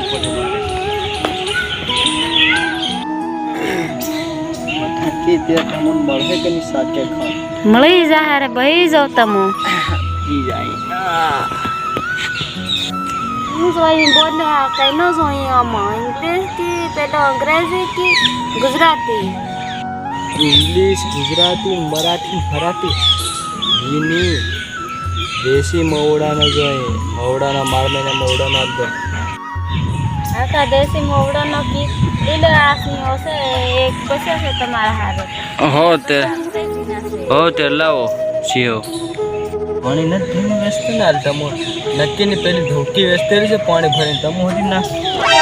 photo માટે થાકી તે તમને મળે કે ની સાચે ખાવ મળી જા રે ભાઈ જાવ તમો ઈ જાય હું જોઈ બોલ્યા કઈ ન જોઈ આમાં ઇંગ્લિશ કી પેલો અંગ્રેજી કી ગુજરાતી इंग्लिश गुजराती मराठी मराठी हिंदी देसी मवड़ा न जो है मवड़ा ना मार में मवड़ा ना दो आका देसी मोवड़ो नो की लीलो आखनी होसे एक बसे से तुम्हारा हारे हो ते लाओ सीओ पानी न धीम व्यस्त ना तमो नक्की ने पहले धोकी व्यस्त रे से पानी भरे तमो होती ना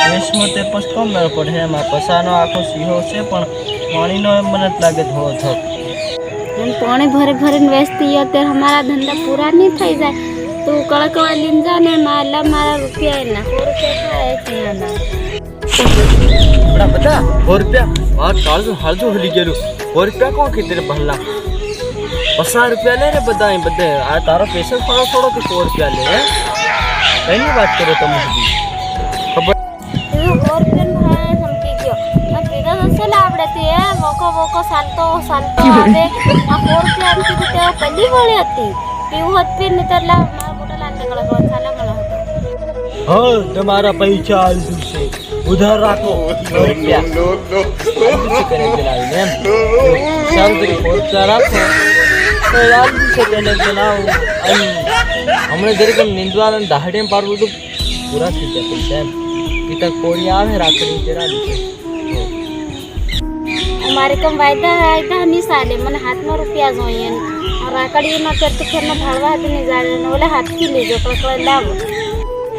वेश होते पस कम न पड़े मा पसानो आखो सीहो से पण पानी नो मनत लागे थोड़ो थक हम पानी भरे भरे व्यस्त यो ते हमारा धंधा पूरा नहीं થઈ જાય તું કળકવા લીન જા ને માલા મારા રૂપિયા ના 100 રૂપિયા થાય છે ના बड़ा पता 100 रुपया और हालजो हली गेलू 100 रुपया को के तेरे पहला 50 रुपया ले रे बदाई बदे आ तारो पैसा थोड़ा थोड़ा तो 100 रुपया ले कहीं बात करो तुम खबर તું 100 રૂપિયા ભાઈ સમકી ગયો ના પીડા હશે ને આવડે તે વોકો સાલતો આવે આ 100 રૂપિયા આમથી તે પલ્લી વળી હતી પીવું હોત પી નીતરલા મારા બોટલ આને કળકવા છાલા મળો हाँ तुम्हारा पैसा आलू से उधर रखो 100 रुपया आलू से करने के लिए मैम सर तेरे बहुत सारा तो आलू से करने के ना हमने जरे को निंदवान दहाड़े में पार तो पूरा ठीक है पैसा कितना कोड़ी आवे राखड़ी तेरा અમારે કમ વાયદા ની સાલે મને હાથમાં રૂપિયા જોઈએ રાકડી માં તો ફેરનો ભાળવા હતી ને જાણે ને ઓલે હાથથી લેજો કળકળા લાવો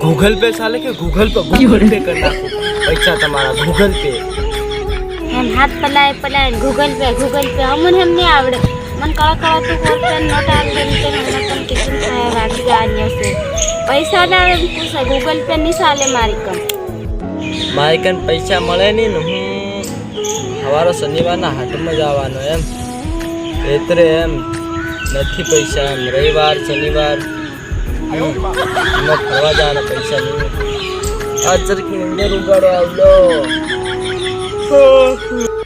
गूगल पे साले के गूगल पे करना पैसा तुम्हारा गूगल पे हम हाथ पलाए गूगल पे हमन हम नहीं आवड़े मन कळकळा तू फोन पे नोट आल दे तो हमन अपन किचन खाया राखी जानियो से पैसा लावे पूछा गूगल पे नहीं साले मारी कन पैसा મળે નહીં ને હું હવારો શનિવારના હાટમાં જવાનો એમ એટલે એમ નથી પૈસા એમ રવિવાર શનિવાર ફરવા જવાના પૈસા નહીં આ જરકી અંદર ઉગાડો આવલો